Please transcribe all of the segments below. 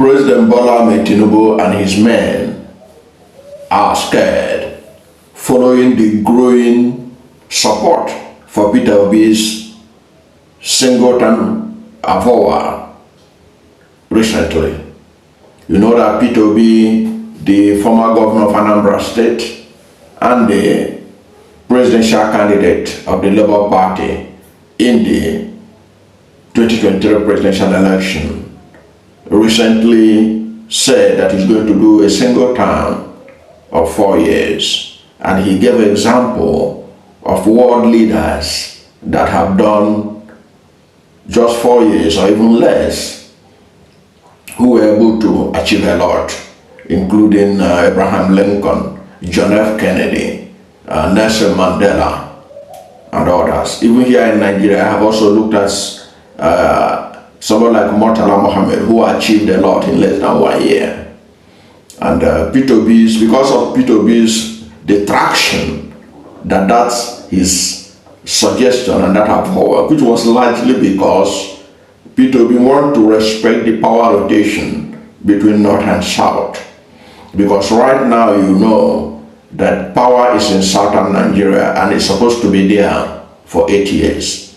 President Bola Tinubu and his men are scared following the growing support for Peter Obi's singleton avowal recently. You know that Peter Obi, the former governor of Anambra State and the presidential candidate of the Labour Party in the 2023 presidential election, recently said that he's going to do a single term of 4 years. And he gave an example of world leaders that have done just 4 years or even less, who were able to achieve a lot, including Abraham Lincoln, John F. Kennedy, Nelson Mandela, and others. Even here in Nigeria, I have also looked at someone like Murtala Mohammed, who achieved a lot in less than 1 year. And because of Peter Obi's detraction, that's his suggestion and that have worked, which was largely because Peter Obi wanted to respect the power rotation between North and South. Because right now, you know that power is in southern Nigeria and it's supposed to be there for 8 years.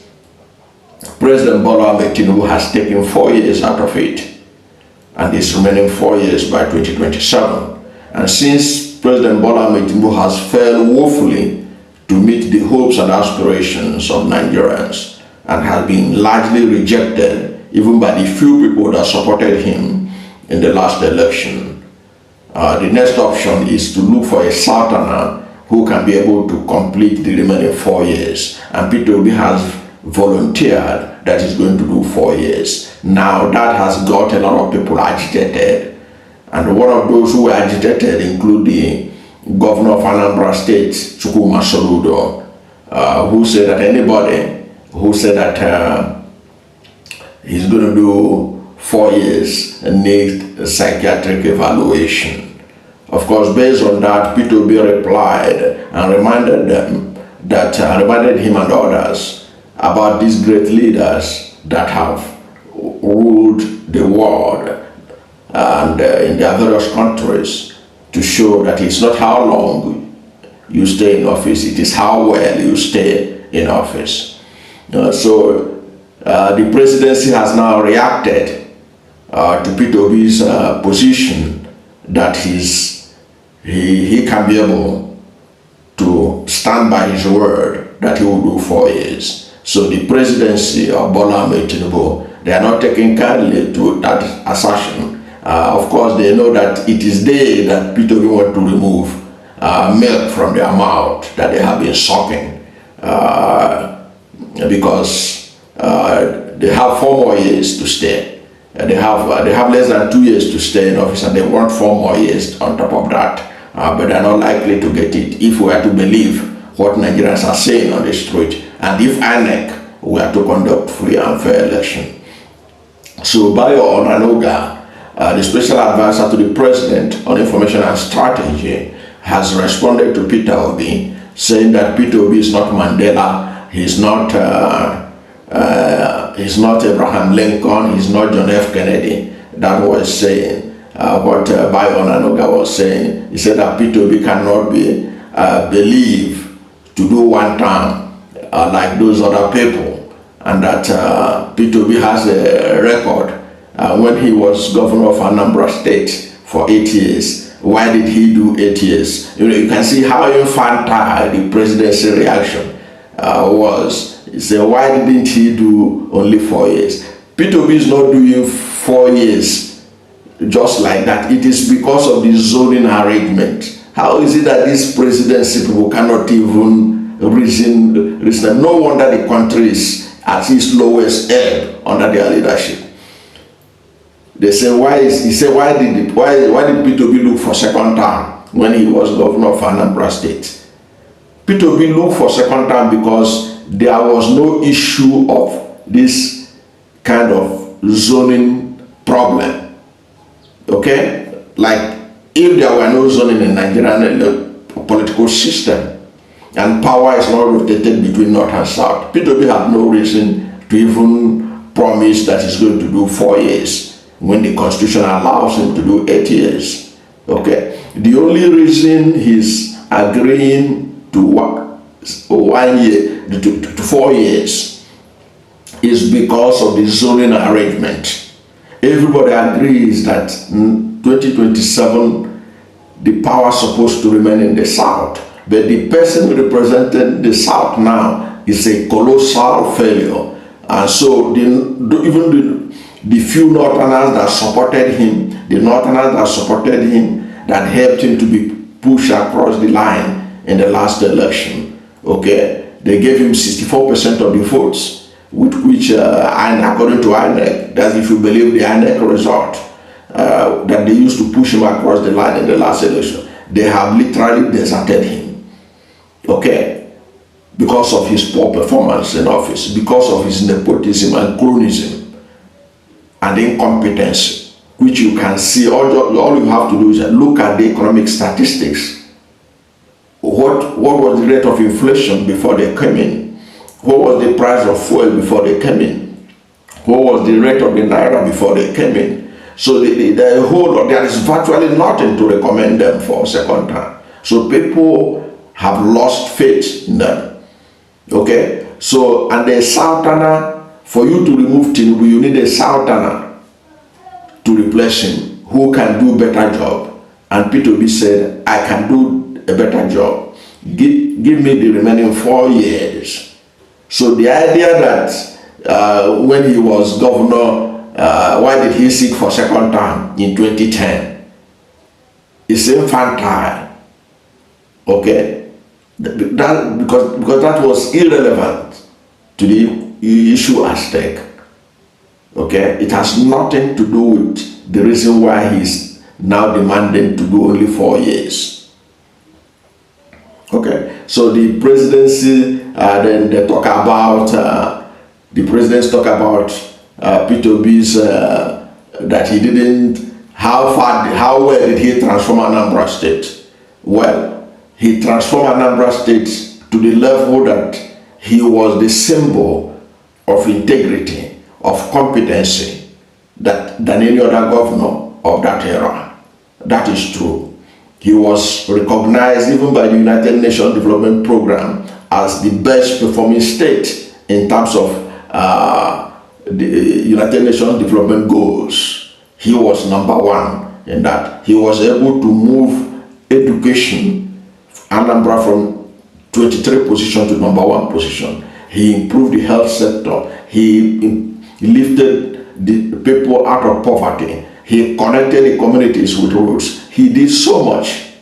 President Bola Tinubu has taken 4 years out of it, and it's remaining 4 years by 2027. And since President Bola Tinubu has failed woefully to meet the hopes and aspirations of Nigerians and has been largely rejected even by the few people that supported him in the last election, the next option is to look for a southerner who can be able to complete the remaining 4 years. And Peter Obi has volunteered that he's going to do 4 years. Now that has got a lot of people agitated. And one of those who were agitated include the governor of Anambra State, Chukwuma Soludo, who said that anybody who said that he's going to do 4 years needs a psychiatric evaluation. Of course, based on that, Peter Obi replied and reminded him and others about these great leaders that have ruled the world and in their various countries, to show that it's not how long you stay in office, it is how well you stay in office. So the presidency has now reacted to Peter Obi's position that he can be able to stand by his word that he will do 4 years. So the presidency of Bola Tinubu, they are not taking kindly to that assertion. Of course, they know that it is they that Peter Obi want to remove milk from their mouth that they have been sucking, because they have 4 more years to stay. They have less than 2 years to stay in office, and they want 4 more years on top of that. But they're not likely to get it if we are to believe what Nigerians are saying on the street, and if INEC were to conduct free and fair election. So Bayo Onanuga, the special advisor to the president on information and strategy, has responded to Peter Obi, saying that Peter Obi is not Mandela, he's not Abraham Lincoln, he's not John F. Kennedy. That was saying what Bayo Onanuga was saying. He said that Peter Obi cannot be believed to do 1 term like those other people, and that Peter Obi has a record. When he was governor of Anambra State for 8 years, why did he do 8 years? You can see how infantile the presidency reaction was. He said, why didn't he do only 4 years? Peter Obi is not doing 4 years just like that. It is because of the zoning arrangement. How is it that these presidency people cannot even reason? No wonder the country is at its lowest ebb under their leadership. They say, why did Peter Obi look for second term when he was governor of Anambra State? Peter Obi looked for second term because there was no issue of this kind of zoning problem. Okay? Like, if there were no zoning in Nigerian political system and power is not rotated between North and South, Peter Obi had no reason to even promise that he's going to do 4 years. when the Constitution allows him to do 8 years. Okay, the only reason he's agreeing to 1 year to 4 years is because of the zoning arrangement. Everybody agrees that in 2027 the power is supposed to remain in the South, but the person representing the South now is a colossal failure. And so even the few Northerners that supported him, that helped him to be pushed across the line in the last election, okay, they gave him 64% of the votes, with which, according to INEC, that's if you believe the INEC result, that they used to push him across the line in the last election. They have literally deserted him, okay, because of his poor performance in office, because of his nepotism and cronyism and incompetence, which you can see. All you have to do is look at the economic statistics. What was the rate of inflation before they came in? What was the price of fuel before they came in? What was the rate of the naira before they came in? So there is virtually nothing to recommend them for a second time. So people have lost faith in them. Okay? So, and the Southerner, for you to remove Tinubu, you need a Southerner to replace him who can do better job. And Peter Obi said, I can do a better job. Give me the remaining 4 years. So the idea that when he was governor, why did he seek for second term in 2010? It's infantile. Okay? Because that was irrelevant to the issue at stake. Okay? It has nothing to do with the reason why he's now demanding to do only 4 years. Okay? So the presidency, then they talk about, the presidents talk about Peter Obi's, that he didn't, how well did he transform Anambra State? Well, he transformed Anambra State to the level that he was the symbol of integrity, of competency, than any other governor of that era. That is true. He was recognized even by the United Nations Development Program as the best performing state in terms of the United Nations Development Goals. He was number one in that. He was able to move education, Anambra, from 23 position to number 1 position. He improved the health sector. He lifted the people out of poverty. He connected the communities with roads. He did so much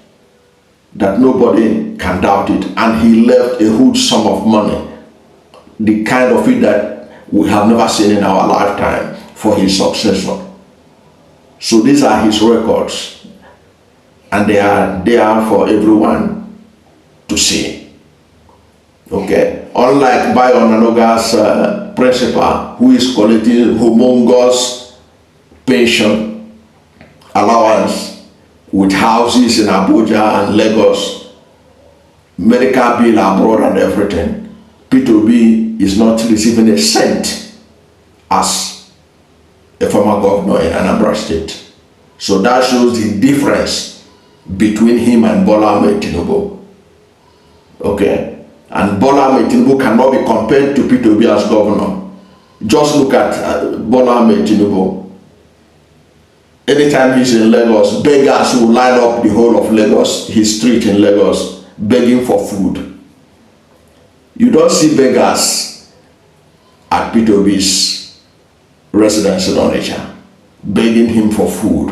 that nobody can doubt it. And he left a huge sum of money, the kind of it that we have never seen in our lifetime, for his successor. So these are his records, and they are there for everyone to see. Okay? Unlike Bayo Onanuga's principal, who is collecting humongous pension allowance with houses in Abuja and Lagos, medical bill abroad and everything, Peter Obi is not receiving a cent as a former governor in Anambra State. So that shows the difference between him and Bola Ahmed Tinubu. Okay? And Bola Ahmed Tinubu cannot be compared to Peter Obi as governor. Just look at Bola Ahmed Tinubu. Anytime he's in Lagos, beggars will line up the whole of Lagos, his street in Lagos, begging for food. You don't see beggars at Peter Obi's residence in Onitsha begging him for food.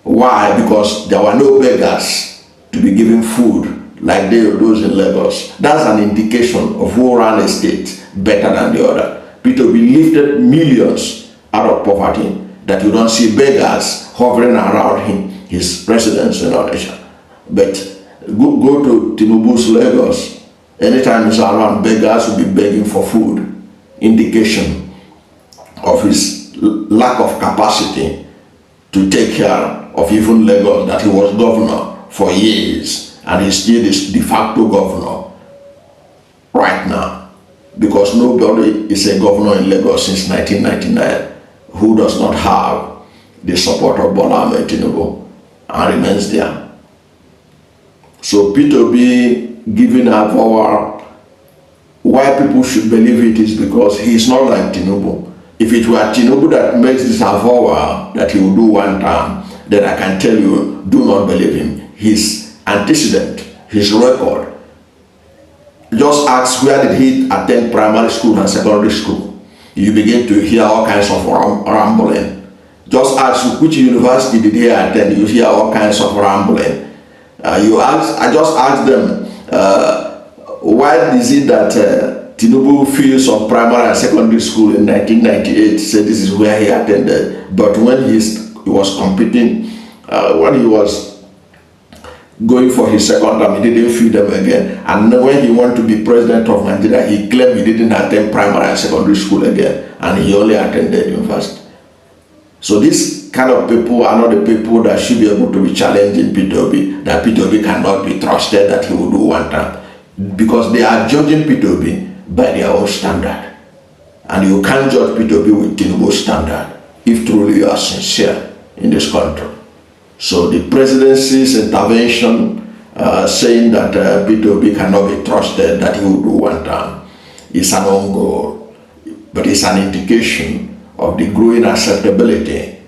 Why? Because there were no beggars to be given food like those in Lagos. That's an indication of who ran a state better than the other. Peter Obi lifted millions out of poverty that you don't see beggars hovering around his residence in Onitsha. But go to Tinubu's Lagos. Anytime he's around, beggars will be begging for food. Indication of his lack of capacity to take care of even Lagos, that he was governor for years, and he's still the de facto governor right now, because nobody is a governor in Lagos since 1999 who does not have the support of Bola Ahmed Tinubu and remains there. So Peter Obi giving a power, why people should believe it is because he's not like Tinubu. If it were Tinubu that makes this avowal that he will do one term, then I can tell you, do not believe him. His antecedent, his record, just ask where did he attend primary school and secondary school. You begin to hear all kinds of rambling. Just ask which university did he attend, you hear all kinds of rambling. I just asked them, why is it that Tinubu feels of primary and secondary school in 1998, said this is where he attended, but when he was competing, when he was going for his second term, he didn't feel them again. And when he wanted to be president of Nigeria, he claimed he didn't attend primary and secondary school again, and he only attended university. So these kind of people are not the people that should be able to be challenging Peter Obi, that Peter Obi cannot be trusted, that he will do one term, because they are judging Peter Obi by their own standard. And you can't judge Peter Obi with Tinubu's standard if truly you are sincere in this country. So the presidency's intervention saying that Peter Obi cannot be trusted, that he will do one term, is an own goal, but it's an indication of the growing acceptability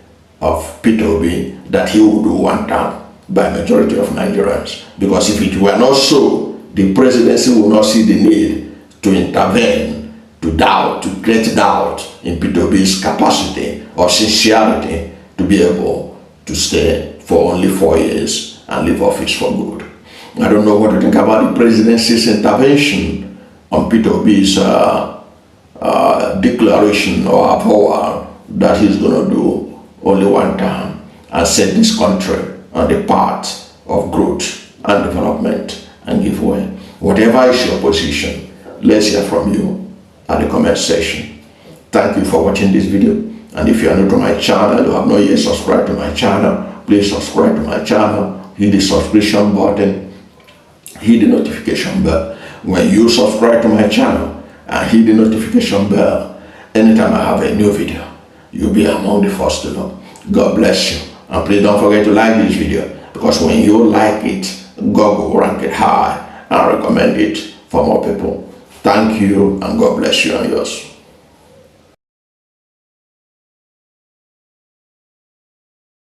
of Peter Obi that he will do one term by majority of Nigerians. Because if it were not so, the presidency will not see the need to intervene, to doubt, to create doubt in Peter Obi's capacity or sincerity to be able to stay for only 4 years and leave office for good. I don't know what to think about the presidency's intervention on Peter Obi's declaration or avowal that he's going to do only one term and set this country on the path of growth and development and give way. Whatever is your position, let's hear from you at the comment section. Thank you for watching this video. And if you are new to my channel, you have not yet subscribed to my channel, please subscribe to my channel, hit the subscription button, hit the notification bell. When you subscribe to my channel and hit the notification bell, anytime I have a new video, you'll be among the first to know. God bless you. And please don't forget to like this video, because when you like it, God will rank it high and recommend it for more people. Thank you, and God bless you and yours.